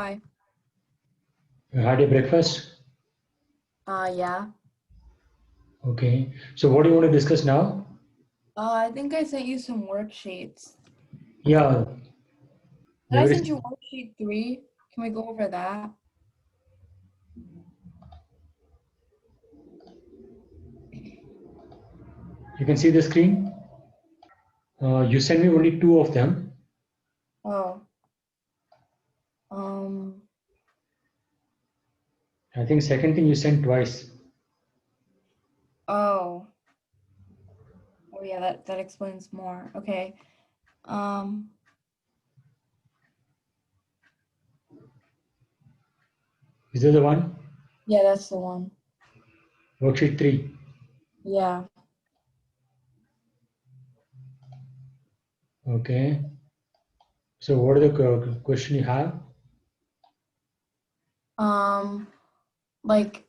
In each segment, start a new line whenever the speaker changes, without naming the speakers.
Hi.
You had your breakfast?
Yeah.
Okay. So what do you want to discuss now?
I think I sent you some worksheets.
Yeah,
Did
the
I
very,
send you worksheet 3? Can we go over that?
you can see the screen. You sent me only two of them.
Oh. Um.
I think second thing you sent twice.
Oh. Oh yeah, that explains more. Okay. Um.
Is that the one?
Yeah, that's the one.
Worksheet 3.
Yeah.
Okay. So what are the question you have?
Um. Like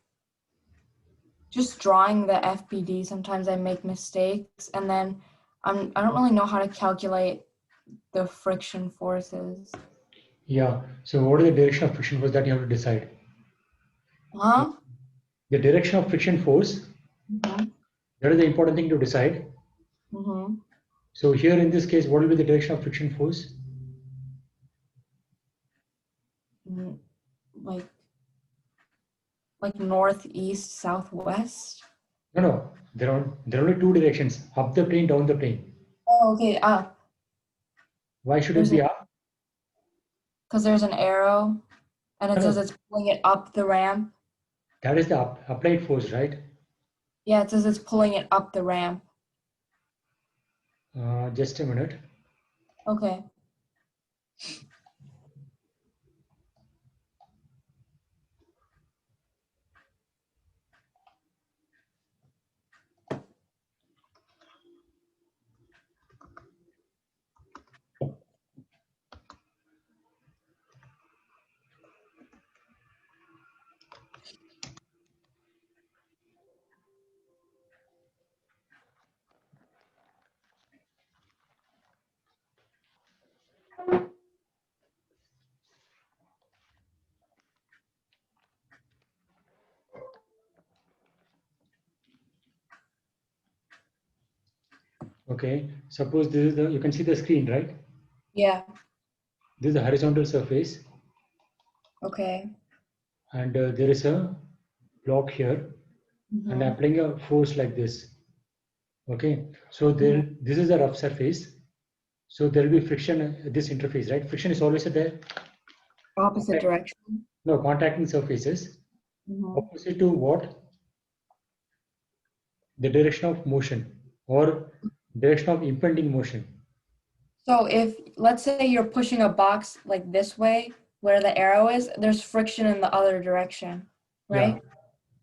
just drawing the FPD. Sometimes I make mistakes, and then I don't really know how to calculate the friction forces.
Yeah. So what is the direction of friction force that you have to decide?
Huh?
The direction of friction force,
Mhm.
that is the important thing to decide.
Mhm.
So here in this case, what will be the direction of friction force?
Mm, Like northeast, southwest.
No, no. There are only two directions: up the plane, down the plane.
Oh, okay.
Why should it
There's
be up?
because there's an arrow, and
No,
it says
no.
it's pulling it up the ramp.
That is the applied force, right?
Yeah, it says it's pulling it up the ramp.
Just a minute.
Okay.
Okay. Suppose this is you can see the screen, right?
Yeah.
This is the horizontal surface,
Okay.
and there is a block here, and I'm
Mhm.
applying a force like this. Okay. So
Mhm.
this is a rough surface. So there will be friction at this interface, right? Friction is always at the
Opposite
contact,
direction.
no contacting surfaces.
Mhm.
Opposite to what? The direction of motion or direction of impending motion.
So if let's say you're pushing a box like this way, where the arrow is, there's friction in the other direction,
Yeah.
right?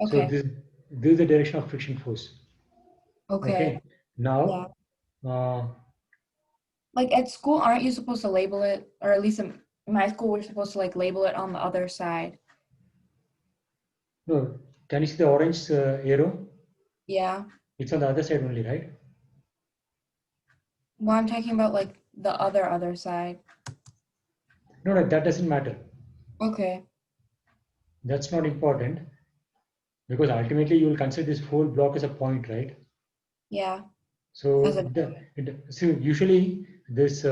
So
Okay.
this is the direction of friction force.
Okay.
Okay.
Yeah.
Now,
Like at school, aren't you supposed to label it, or at least in my school, we're supposed to like label it on the other side?
no, can you see the orange arrow?
Yeah.
It's on the other side only, right?
Well, I'm talking about like the other side.
No, no, that doesn't matter.
Okay.
That's not important because ultimately you will consider this whole block as a point, right?
Yeah. As
So
a
so usually this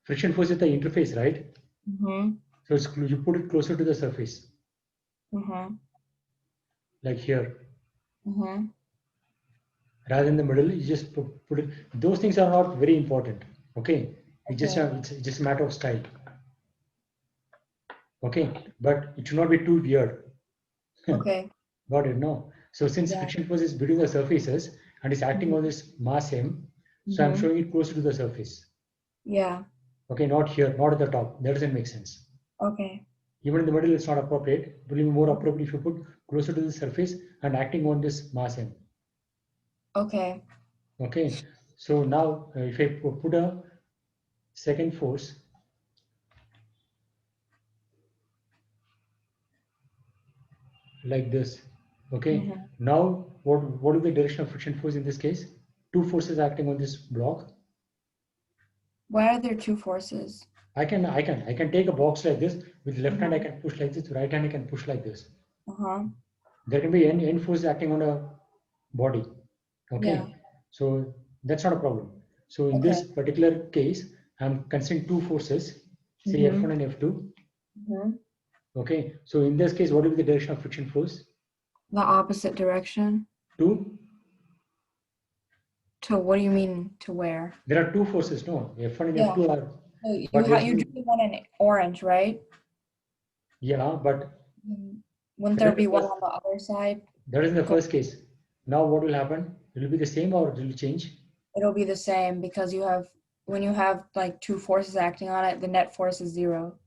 friction force is the interface, right?
mm-hmm.
So you put it closer to the surface,
Mm-hmm.
like here,
Mm-hmm.
rather than the middle. You just put it. Those things are not very important. Okay,
Okay.
it's just a matter of style. Okay, but it should not be too weird.
Okay.
Got it? No. So since
Yeah.
friction force is between the surfaces and is acting on
Mm-hmm.
this mass m, so I'm
Mm-hmm.
showing it closer to the surface.
Yeah.
Okay, not here, not at the top. That doesn't make sense.
Okay.
Even in the middle, it's not appropriate. It will be more appropriate if you put closer to the surface and acting on this mass m.
Okay.
Okay. So now, if I put a second force like this, okay.
Mm-hmm.
Now, what is the direction of friction force in this case? Two forces acting on this block.
Why are there two forces?
I can take a box like this. With left hand I can push like this. Right hand I can push like this.
Uh-huh.
There can be n forces acting on a body. Okay,
Yeah.
so that's not a problem. So in
Okay.
this particular case, I'm considering two forces, say
Mm-hmm.
F1 and F2.
Mm-hmm.
Okay, so in this case, what will be the direction of friction force?
The opposite direction.
Two.
To what do you mean to where?
There are two forces, no? F1 and
Yeah.
F2 are,
So you
but
you drew the one in orange, right?
yeah, but
Wouldn't
that
there
is the
be one
first,
on the other side?
that is in the
Go.
first case. Now what will happen? It will be the same or it will change?
It'll be the same because when you have like two forces acting on it, the net force is 0.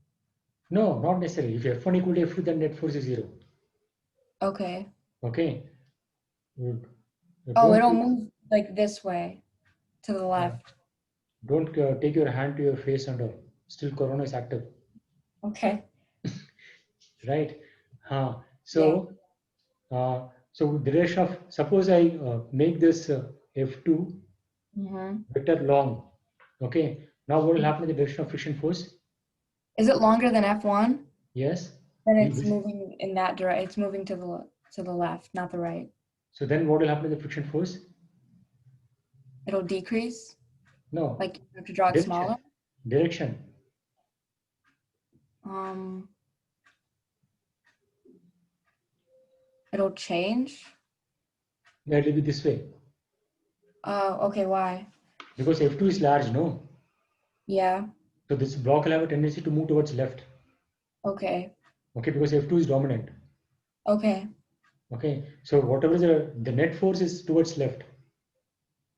No, not necessarily. If F1 equal to F2, then net force is 0.
Okay.
Okay. Good.
Oh,
Don't
it'll move like this way to the left.
don't take your hand to your face and all. Still corona is active,
Okay.
right?
Yeah.
So so the direction of, suppose I make this F2
Mm-hmm.
vector long. Okay. Now what will happen in the direction of friction force?
Is it longer than F1?
Yes.
Then it's
This-
moving in that direction. It's moving to the left, not the right.
So then what will happen to the friction force?
It'll decrease.
No,
Like you have to draw it
direction.
smaller.
Direction.
Um, it'll change.
That will be this way.
Okay, why?
Because F2 is large, no?
Yeah.
So this block will have a tendency to move towards left.
Okay.
Okay, because F2 is dominant.
Okay.
Okay, so whatever the net force is towards left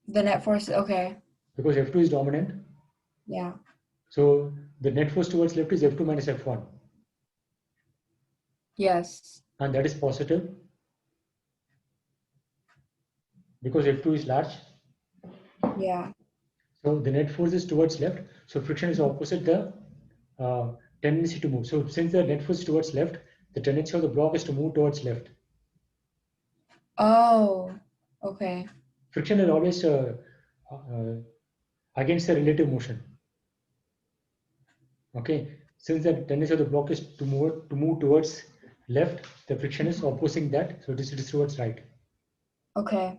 The net force, okay.
because F2 is dominant.
Yeah.
So the net force towards left is F2 minus F1,
Yes.
and that is positive because F2 is large.
Yeah.
So the net force is towards left. So friction is opposite the tendency to move. So since the net force is towards left, the tendency of the block is to move towards left.
Oh, okay.
Friction is always uh, against the relative motion. Okay, since the tendency of the block is to move towards left, the friction is opposing that, so it is towards right.
Okay.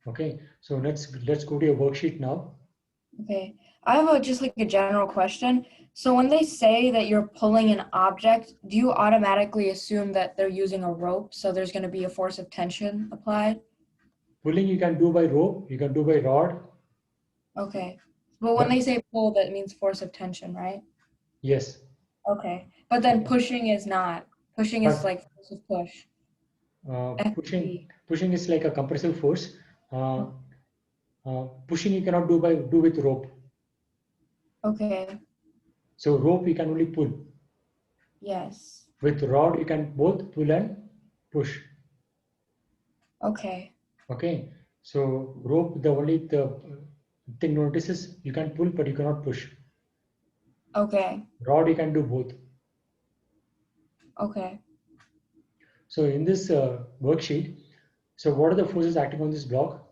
Okay, so let's go to your worksheet now.
Okay. I have just like a general question. So when they say that you're pulling an object, do you automatically assume that they're using a rope, so there's going to be a force of tension applied?
Pulling you can do by rope, you can do by rod.
Okay. But when
But
they say pull, that means force of tension, right?
yes,
Okay. But then
okay.
pushing is not. Pushing is
But
like force of push. FD.
pushing is like a compressive force. Uh, Pushing you cannot do with rope.
Okay.
So rope you can only pull.
Yes.
With rod you can both pull and push.
Okay.
Okay, so rope, the thing notices you can pull but you cannot push.
Okay.
Rod you can do both.
Okay.
So in this worksheet, so what are the forces acting on this block?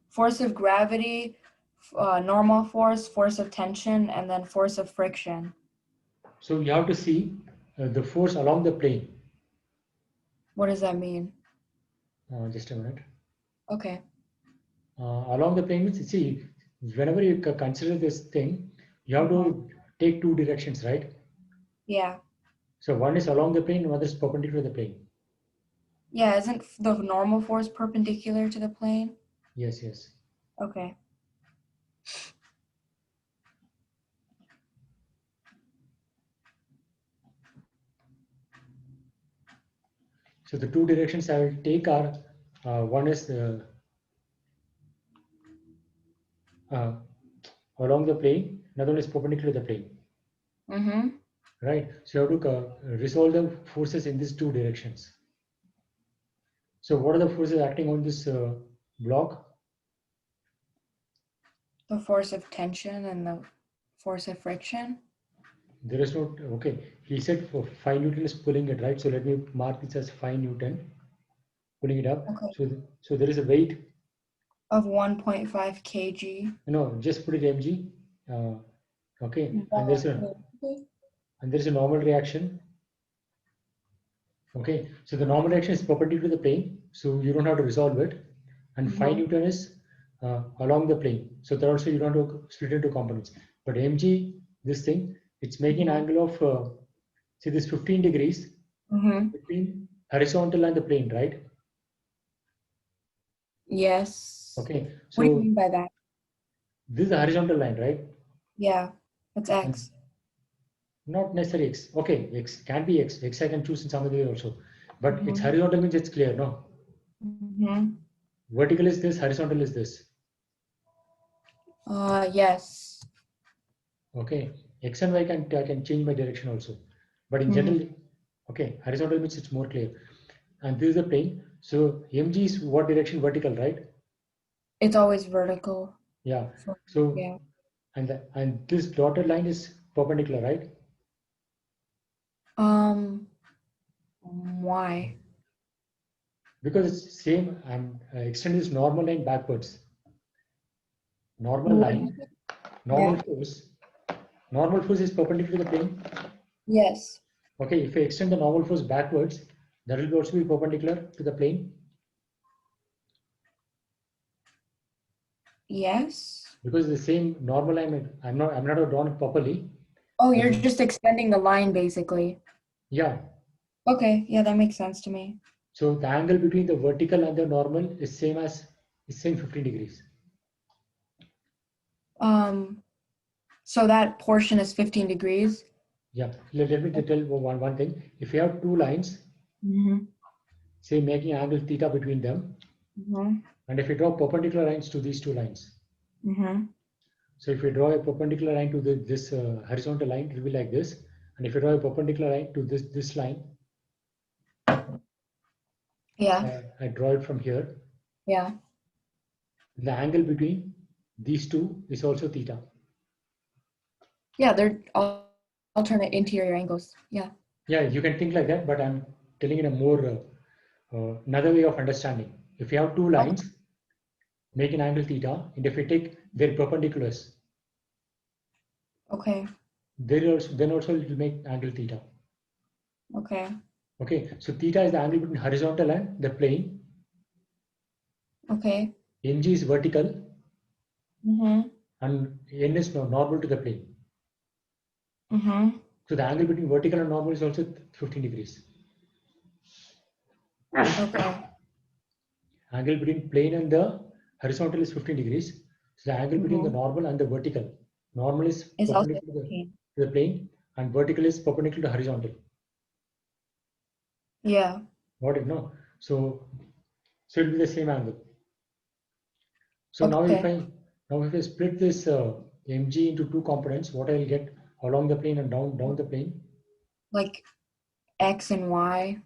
Force of gravity, normal force, force of tension, and then force of friction.
So you have to see the force along the plane.
What does that mean?
Just a minute.
Okay.
Along the plane means, see, whenever you consider this thing, you have to take two directions, right?
Yeah.
So one is along the plane, another is perpendicular to the plane.
Yeah, isn't the normal force perpendicular to the plane?
Yes, yes.
Okay.
So the two directions I will take are one is along the plane, another one is perpendicular to the plane.
Mm-hmm.
Right. So you have to resolve the forces in these two directions. So what are the forces acting on this block?
The force of tension and the force of friction.
There is no, okay. He said for 5 Newton is pulling it, right? So let me mark this as 5 Newton, pulling it up.
Okay.
So there is a weight.
Of 1.5 kg.
No, just put it mg. Okay, and
Okay.
there's a normal reaction. Okay, so the normal reaction is perpendicular to the plane, so you don't have to resolve it. And phi
Mhm.
Newton is along the plane, so that also you don't have to split into components. But mg, this thing, it's making an angle of see this 15 degrees
Mhm.
between horizontal and the plane, right?
Yes.
Okay,
What do you
so
mean by that?
this is the horizontal line, right?
Yeah, that's
And
X.
not necessarily x. Okay, x can be x. X I can choose in some other way also. But it's
Mhm.
horizontal means it's clear, no?
Mhm.
Vertical is this, horizontal is this.
Yes.
Okay, x and y I can change my direction also. But in
Mhm.
general, okay, horizontal means it's more clear. And this is the plane. So mg is what direction? Vertical, right?
It's always vertical.
Yeah.
So
So
yeah.
and this dotted line is perpendicular, right?
Um. Why?
Because it's same. I'm extend this normal line backwards. Normal
What?
line, normal
Yeah.
force. Normal force is perpendicular to the plane.
Yes.
Okay, if I extend the normal force backwards, that will also be perpendicular to the plane
Yes.
because the same normal line. I'm not drawn it properly.
Oh,
But
you're just extending the line basically.
yeah,
Okay. Yeah, that makes sense to me.
so the angle between the vertical and the normal is same 15 degrees.
Um. So that portion is 15 degrees.
Yeah, let me tell one thing. If you have two lines,
Mhm.
say making angle theta between them,
Mhm.
and if you draw perpendicular lines to these two lines,
Mhm.
so if you draw a perpendicular line to this horizontal line, it will be like this. And if you draw a perpendicular line to this line,
Yeah.
I draw it from here.
Yeah.
The angle between these two is also theta.
Yeah. They're alternate interior angles. Yeah.
Yeah, you can think like that, but I'm telling in a more another way of understanding. If you have two
Okay.
lines, make an angle theta, and if you take their perpendiculars,
Okay.
then also it will make angle theta.
Okay.
Okay, so theta is the angle between horizontal and the plane.
Okay.
Mg is vertical,
Mhm.
and n is normal to the plane.
Mhm.
So the angle between vertical and normal is also 15 degrees.
Okay.
Angle between plane and the horizontal is 15 degrees. So the angle between the
Mhm.
normal and the vertical. Normal is
It's also
perpendicular
15.
to the plane and vertical is perpendicular to horizontal.
Yeah.
Got it? No. So it will be the same angle. So
Okay.
now if I split this mg into two components, what I will get along the plane and down the plane?
Like X and Y.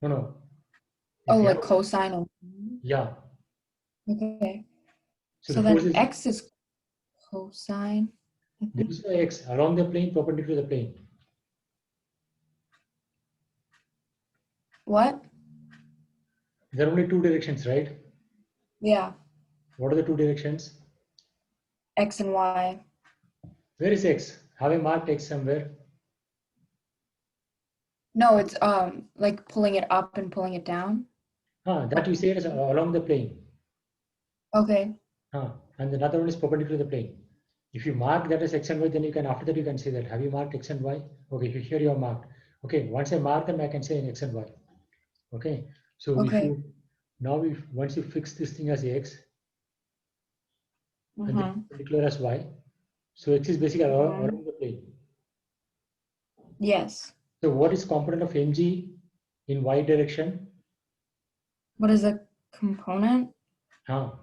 No, no.
Oh,
If you have
like cosine and
yeah,
okay.
so the
So
force
then
is
X is cosine, I
there
think.
is no x along the plane perpendicular to the plane.
What?
There are only two directions, right?
Yeah.
What are the two directions?
X and Y.
Where is x? Have I marked x somewhere?
No, it's like pulling it up and pulling it down.
Ah, that you say is along the plane.
Okay.
And another one is perpendicular to the plane. If you mark that as x and y, then you can after that you can say that have you marked x and y? Okay, here you have marked. Okay, once I mark them, I can say in x and y. Okay, so if
Okay.
you now if once you fix this thing as x and the
Mm-hmm.
perpendicular as y, so x is basically
Mm-hmm.
around the plane.
Yes.
So what is component of mg in y direction?
What is the component?
Ah,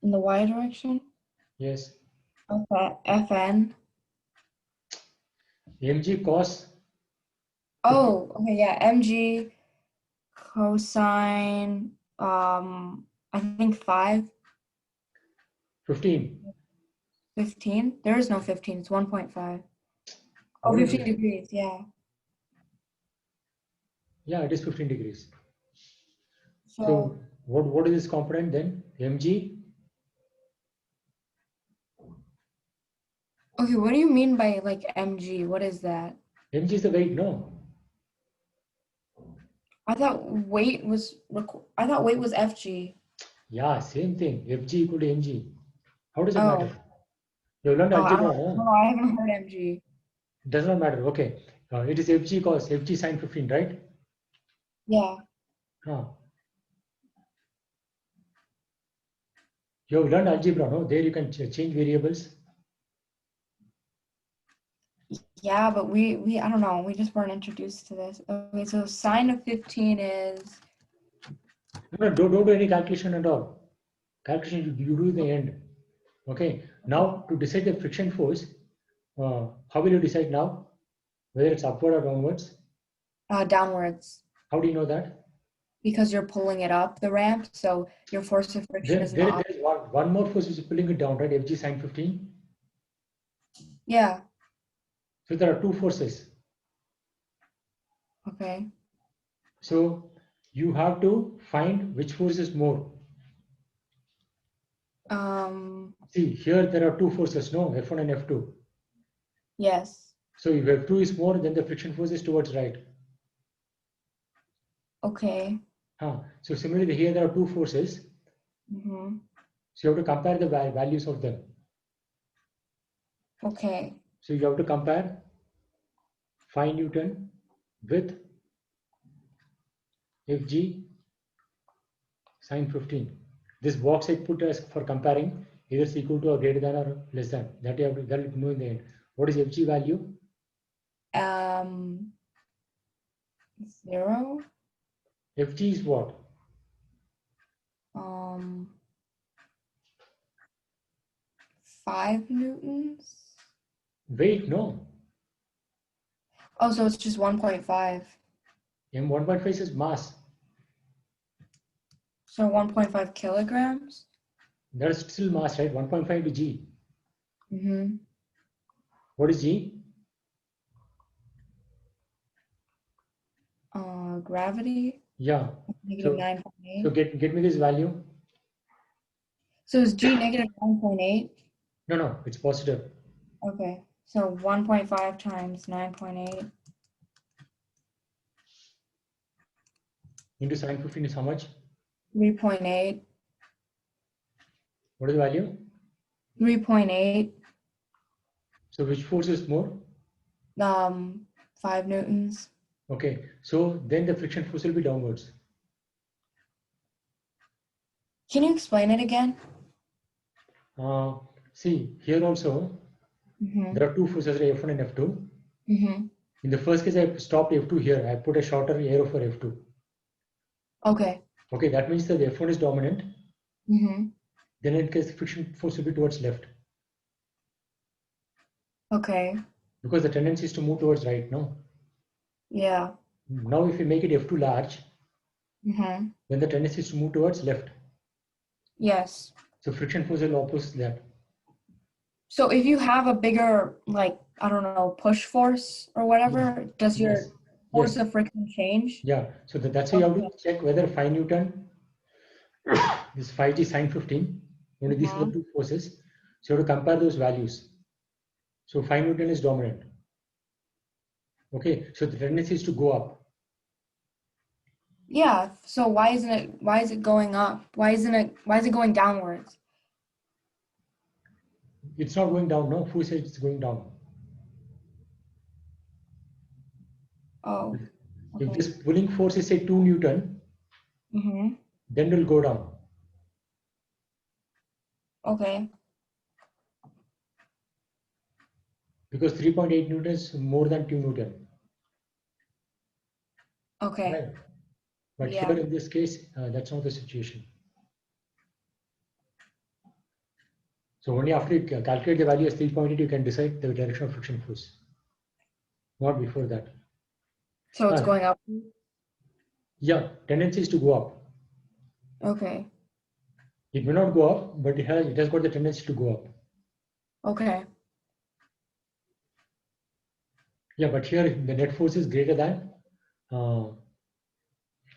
In the Y direction?
yes,
Okay. FN.
mg cos 15,
Oh, okay, yeah. MG cosine I think
15.
15. There is no 15, it's 1.5. Oh,
What is
15
it?
degrees, yeah.
Yeah, it is 15 degrees.
So
So what is this component then? Mg
Okay, what do you mean by like mg? What is that?
Mg is the weight, no?
I thought weight was fg.
Yeah, same thing. Fg equal to mg. How does it matter?
Oh,
You learned
I
algebra,
don't
no?
know. I haven't heard mg.
Does not matter. Okay. It is Fg cos, Fg sine 15, right?
Yeah.
Huh. You have learned algebra, no? There you can change variables.
Yeah, but we I don't know. We just weren't introduced to this. Okay, so sine of 15 is
No, don't do any calculation at all. Calculation you do in the end. Okay. Now to decide the friction force, how will you decide now? Whether it's upward or downwards?
downwards
How do you know that?
because you're pulling it up the ramp, so your force of friction
There,
is
there,
not up.
there is one more force which is pulling it down, right? Fg sine 15.
Yeah.
So there are two forces.
Okay.
So you have to find which force is more. See, here there are two forces, no? F1 and F2.
Yes.
So if F2 is more, then the friction force is towards right.
Okay.
So similarly, here there are two forces.
Mm-hmm.
So you have to compare the values of them.
Okay.
So you have to compare 5 Newton with Fg sine 15. This box I put as for comparing either is equal to or greater than or less than. That you have to, that will know in the end. What is Fg value?
Um, 0.
Fg is what?
Um, 5 newtons.
Weight, no.
Oh, so it's just 1.5.
M1.5 is mass.
So 1.5 kilograms.
That is still mass, right? 1.5 to G.
Mm-hmm.
What is G?
Gravity.
Yeah.
Negative
So
9.8.
get me this value.
So is G negative 9.8?
No, it's positive.
Okay. So 1.5 times 9.8.
Into sine 15 is how much?
3.8.
What is the value?
3.8.
So which force is more?
5 newtons.
Okay. So then the friction force will be downwards.
Can you explain it again?
See, here also
Mm-hmm.
there are two forces, F1 and F2.
Mm-hmm.
In the first case, I stopped F2 here. I put a shorter arrow for F2.
Okay.
Okay, that means that the F1 is dominant.
Mm-hmm.
Then in case the friction force will be towards left.
Okay.
Because the tendency is to move towards right, no?
Yeah.
Now if you make it F2 large,
Mm-hmm.
then the tendency is to move towards left.
Yes.
So friction force will oppose that.
So if you have a bigger, like, I don't know, push force or whatever, does your
Yes.
force
Yes.
of friction change?
Yeah. So that's why you have
Okay.
to check whether 5 Newton, this 5G sine 15, only these are the
Mm-hmm.
two forces. So you have to compare those values. So 5 Newton is dominant. Okay. So the tendency is to go up.
Yeah. So why is it going up? Why is it going downwards?
It's not going down, no? Who said it's going down?
Oh,
If
okay.
this pulling force is say 2 Newton,
Mm-hmm.
then it will go down.
Okay.
Because 3.8 Newton is more than 2 Newton.
Okay.
Right. But
Yeah.
here in this case, that's not the situation. So only after you calculate the value as 3.8, you can decide the direction of friction force. Not before that.
So it's going up.
Yeah, tendency is to go up.
Okay.
It may not go up, but it has got the tendency to go up.
Okay.
Yeah, but here the net force is greater than.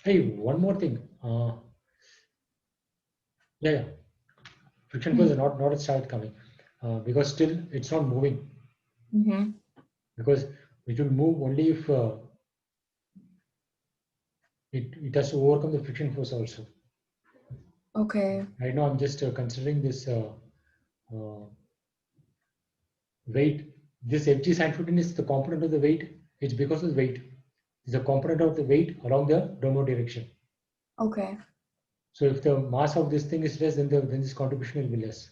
Hey, one more thing. Yeah, friction force is not started coming. because still it's not moving,
Mm-hmm.
because it will move only if it has to overcome the friction force also.
Okay.
Right now, I'm just considering this uh, weight. This Fg sin 15 is the component of the weight. It's because of the weight. It's a component of the weight along the downward direction.
Okay.
So if the mass of this thing is less, then this contribution will be less.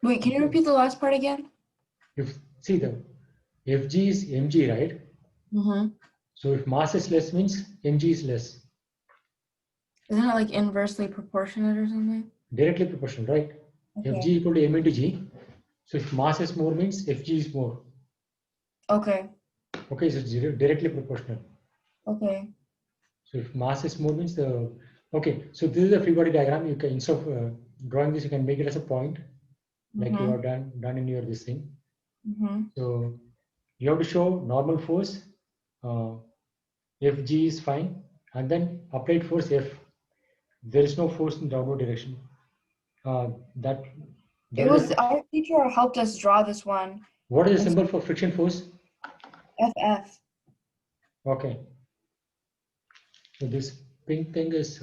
Wait, can you repeat the last part again?
If see the Fg is mg, right?
Mm-hmm.
So if mass is less, means mg is less.
Isn't it like inversely proportionate or something?
Directly proportional, right?
Okay.
Fg equal to m into g. So if mass is more, means Fg is more.
Okay.
Okay, so it's directly proportional.
Okay.
So if mass is more, means the okay. So this is a free body diagram. You can, instead of drawing this, you can make it as a point, like you have done in your this thing.
Mm-hmm.
So you have to show normal force. Fg is fine, and then applied force F. There is no force in downward direction. That
It was our teacher helped us draw this one.
what is the symbol for friction force?
FF.
Okay. So this pink thing is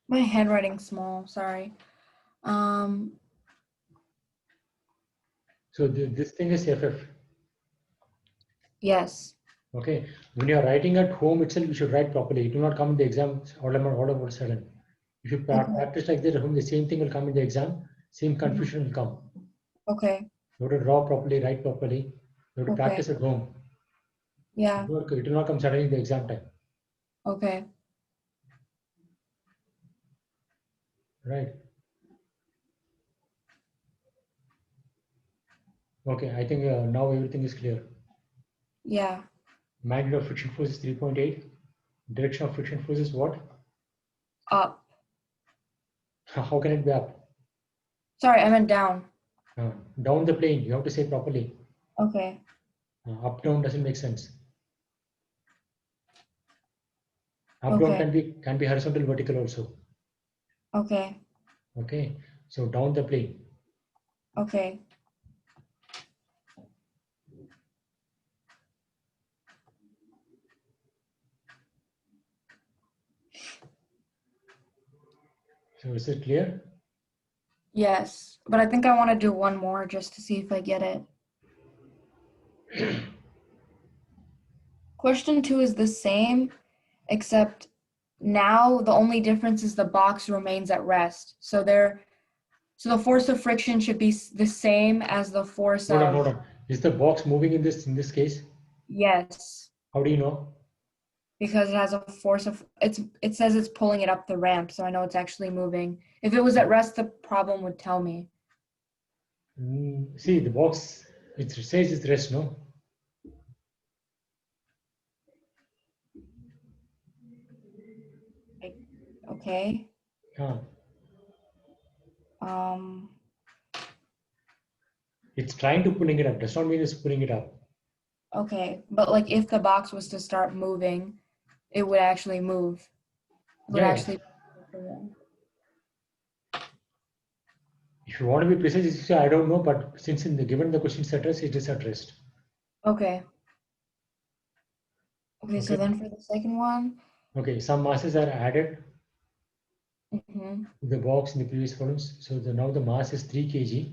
My handwriting's small. Sorry.
so this thing is FF.
Yes.
Okay. When you are writing at home itself, you should write properly. It will not come in the exam all of a sudden. If you practice like that at home, the same thing will come in the exam. Same confusion will come.
Okay.
You have to draw properly, write properly. You have to
Okay.
practice at home.
Yeah.
It will not come suddenly in the exam time.
Okay.
Right. Okay. I think now everything is clear.
Yeah.
Magnitude of friction force is 3.8. Direction of friction force is what?
Up.
How can it be up?
Sorry, I meant down.
Down the plane. You have to say properly.
Okay.
Up down doesn't make sense. Up down can be horizontal, vertical also.
Okay.
Okay. So down the plane.
Okay.
So is it clear?
Yes, but I think I want to do one more just to see if I get it. Question 2 is the same, except now the only difference is the box remains at rest. So the force of friction should be the same as the force of.
Hold on. Is the box moving in this case?
Yes.
How do you know?
Because it has a force of it says it's pulling it up the ramp, so I know it's actually moving. If it was at rest, the problem would tell me.
See the box, it says it's rest, no?
Okay.
It's trying to pulling it up. Does not mean it's pulling it up.
Okay, but like if the box was to start moving, it would actually move. It would actually.
If you want to be precise, you say I don't know, but since given the question's address, it is at rest.
Okay. Okay, so then for the second one.
Okay, some masses are added
Mm-hmm.
to the box in the previous columns. So now the mass is 3 kg.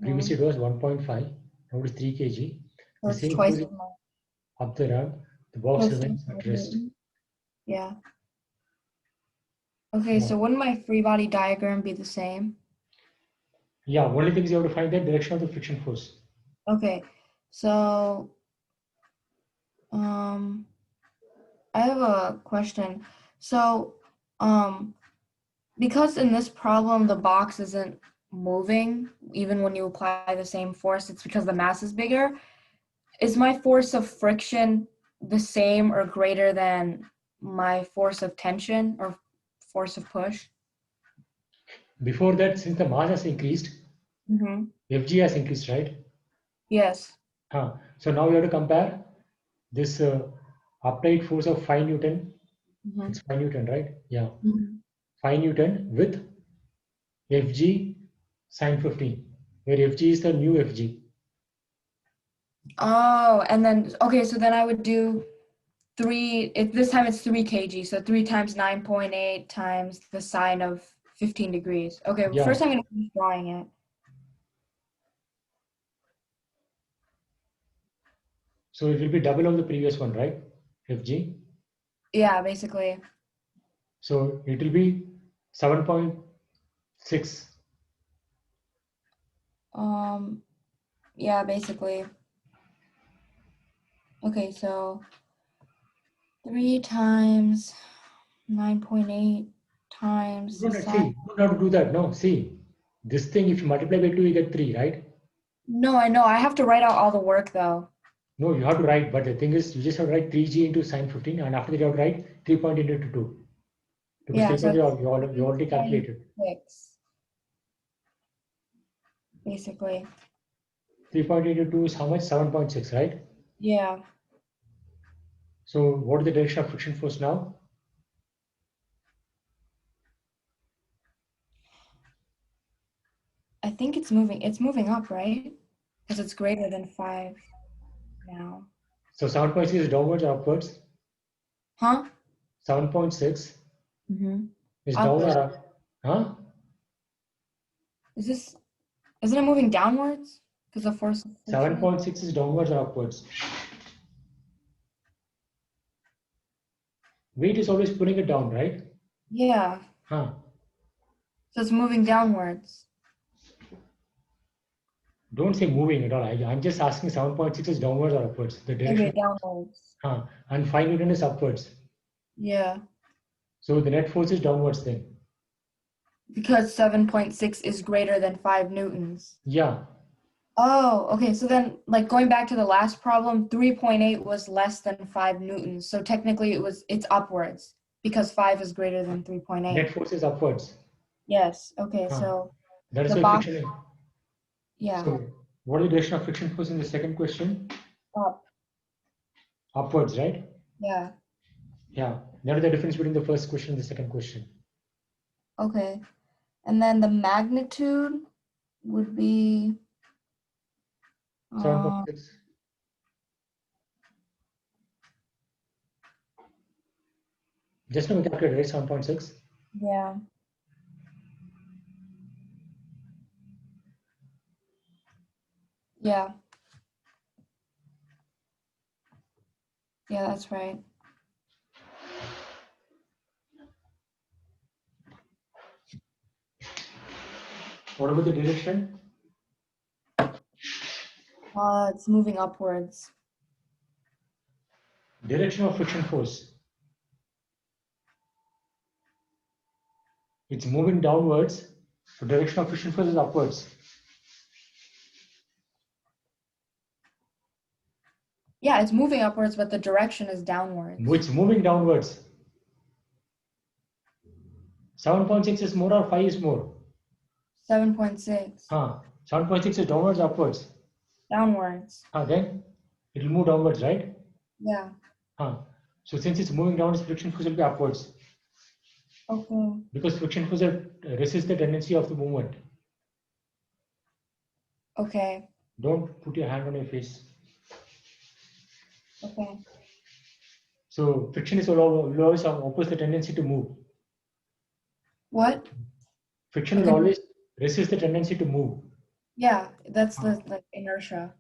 Previously it was 1.5. Now it is 3 kg.
So
the same
twice
up the ramp, the box remains at rest.
Yeah. Okay, so wouldn't my free body diagram be the same?
Yeah, only thing is you have to find the direction of the friction force.
Okay, so I have a question. So because in this problem the box isn't moving even when you apply the same force, it's because the mass is bigger. Is my force of friction the same or greater than my force of tension or force of push?
Before that, since the mass has increased, Fg has increased, right?
Yes.
So now you have to compare this applied force of 5 Newton.
Mhm.
It's 5 Newton, right? Yeah.
Mhm.
5 Newton with Fg sine 15, where Fg is the new Fg.
Oh, and then okay, so then I would do this time it's 3 kg, so 3 times 9.8 times the sine of 15 degrees. Okay,
Yeah.
first I'm gonna finish drawing it.
So it will be double of the previous one, right? Fg.
Yeah, basically.
So it will be 7.6.
Yeah, basically. Okay, so 3 times 9.8 times
You
the
don't
sine.
see, you don't have to do that. No, see, this thing, if you multiply by 2, you get 3, right?
No, I know. I have to write out all the work though.
No, you have to write, but the thing is, you just have to write 3g into sine 15, and after that, you have to write 3 point into 2. Because
Yeah,
3
so
point
it's
you already calculated.
3.6, basically.
3 point into 2 is how much? 7.6, right?
Yeah.
So what is the direction of friction force now?
I think it's moving up, right? Because it's greater than 5 now.
So 7.6 is downwards or upwards?
Huh?
7.6
Mm-hmm.
is down
Upward.
or up? Huh?
Isn't it moving downwards? Because the force of friction?
7.6 is downwards or upwards? Weight is always pulling it down, right?
Yeah.
Huh?
So it's moving downwards.
Don't say moving at all. I'm just asking 7.6 is downwards or upwards? The
Okay,
direction.
downwards.
Huh? And 5 Newton is upwards.
Yeah.
So the net force is downwards then.
Because 7.6 is greater than 5 newtons.
Yeah.
Oh, okay. So then, like going back to the last problem, 3.8 was less than 5 newtons. So technically it's upwards because 5 is greater than 3.8.
Net force is upwards.
Yes. Okay.
Huh?
So
That is
the
why
box,
friction.
yeah,
So what is the direction of friction force in the second question?
up.
Upwards, right?
Yeah.
Yeah. That is the difference between the first question and the second question.
Okay. And then the magnitude would be
7.6. Just now we calculated, right? 7.6.
yeah. Yeah. Yeah, that's right.
What about the direction?
It's moving upwards.
Direction of friction force. It's moving downwards. So direction of friction force is upwards.
Yeah, it's moving upwards, but the direction is downwards.
It's moving downwards. 7.6 is more or 5 is more?
7.6.
7.6 is downwards or upwards?
Downwards.
Then it will move downwards, right?
Yeah.
So since it's moving downwards, friction force will be upwards.
Okay.
Because friction force resists the tendency of the movement.
Okay.
Don't put your hand on your face.
Okay.
So friction is always oppose the tendency to move.
What?
Friction
Okay.
will always resist the tendency to move.
Yeah, that's the like inertia.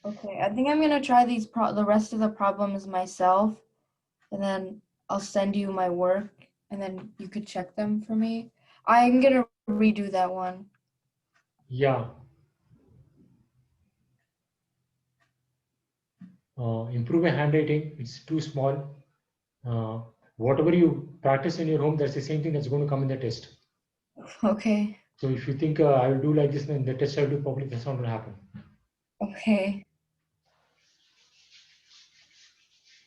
Okay, I think I'm gonna try the rest of the problems myself, and then I'll send you my work, and then you could check them for me. I'm gonna redo that one.
Yeah. Improve your handwriting. It's too small. Whatever you practice in your home, that's the same thing that's going to come in the test.
Okay.
So if you think I will do like this, then the test I will do properly, that's not going to happen.
Okay.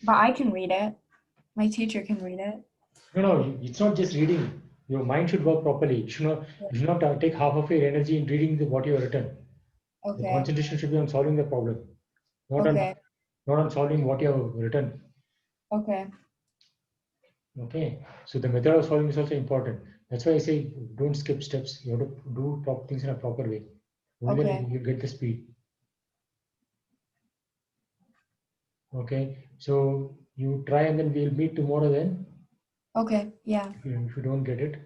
But I can read it. My teacher can read it.
No, it's not just reading. Your mind should work properly. You should not take half of your energy in reading what you have written. The
Okay.
concentration should be on solving the problem, not
Okay.
on solving what you have written.
Okay.
Okay, so the method of solving is also important. That's why I say don't skip steps. You have to do things in a proper way. Only
Okay.
then you get the speed. Okay, so you try and then we'll meet tomorrow then.
Okay. Yeah.
If you don't get it.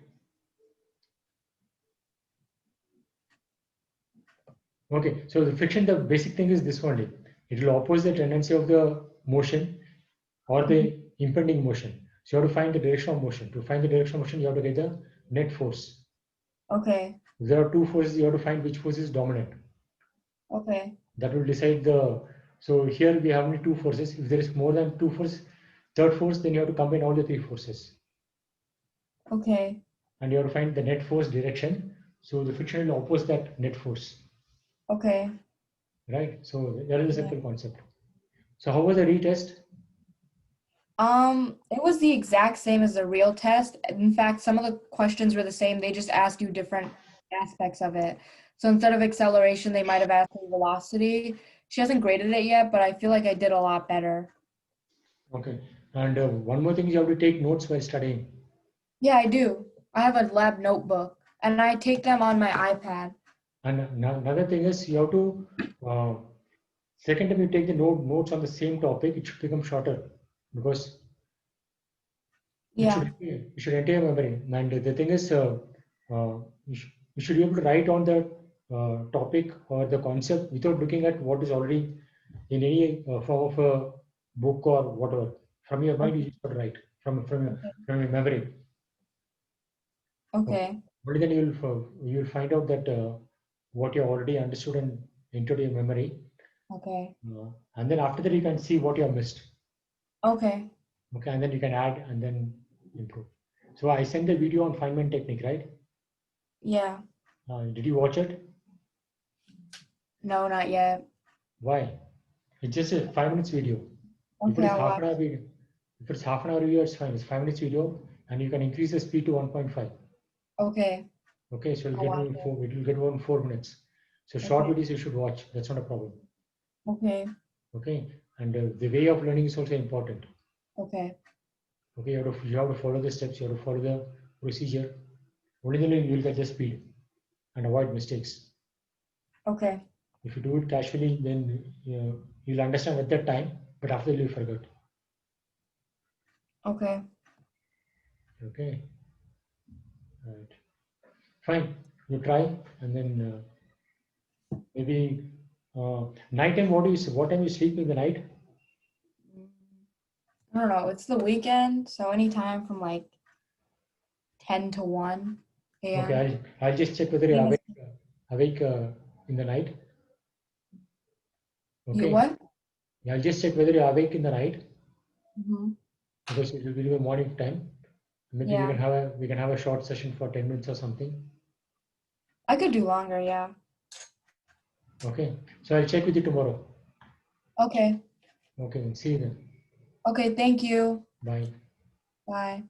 Okay, so the friction, the basic thing is this only. It will oppose the tendency of the motion or the impending motion. So you have to find the direction of motion. To find the direction of motion, you have to get the net force.
Okay.
If there are two forces, you have to find which force is dominant.
Okay.
That will decide the. So here we have only two forces. If there is more than two forces, third force, then you have to combine all the three forces.
Okay.
And you have to find the net force direction. So the friction will oppose that net force.
Okay.
Right? So that is a
Yeah.
simple concept. So how was the retest?
It was the exact same as the real test. In fact, some of the questions were the same. They just asked you different aspects of it. So instead of acceleration, they might have asked me velocity. She hasn't graded it yet, but I feel like I did a lot better.
Okay. And one more thing is you have to take notes while studying.
Yeah, I do. I have a lab notebook, and I take them on my iPad.
And another thing is you have to, second time you take the notes on the same topic, it should become shorter because
Yeah.
it should enter your memory. And the thing is, you should be able to write on the topic or the concept without looking at what is already in any form of a book or whatever. From your mind, you just got to write from your memory.
Okay.
Only then you'll find out that what you already understood and entered your memory,
Okay.
and then after that you can see what you have missed.
Okay.
Okay, and then you can add and then improve. So I sent the video on Feynman technique, right?
Yeah.
Did you watch it?
No, not yet.
Why? It's just a 5 minutes video. If it
Okay,
is
I'll
half an
watch.
hour video, if it's half an hour video, it's fine. It's 5 minutes video, and you can increase the speed to 1.5.
Okay.
Okay, so
I'll watch it.
it will get on 4 minutes. So short
Okay.
videos you should watch. That's not a problem.
Okay.
Okay, and the way of learning is also important.
Okay.
Okay, you have to follow the steps. You have to follow the procedure. Only then you will get the speed and avoid mistakes.
Okay.
If you do it casually, then you'll understand at that time, but after that you'll forget.
Okay.
Okay, right. Fine. You try, and then maybe night time. What time you sleep in the night?
I don't know. It's the weekend, so anytime from like 10 to 1 a.m.
Okay, I'll just check whether you're awake in the night.
You
Okay.
what?
Yeah, I'll just check whether you're awake in the night
Mm-hmm.
because it will be the morning time. Maybe
Yeah.
we can have a short session for 10 minutes or something.
I could do longer, yeah.
Okay. So I'll check with you tomorrow.
Okay.
Okay, see you then.
Okay, thank you.
Bye.
Bye.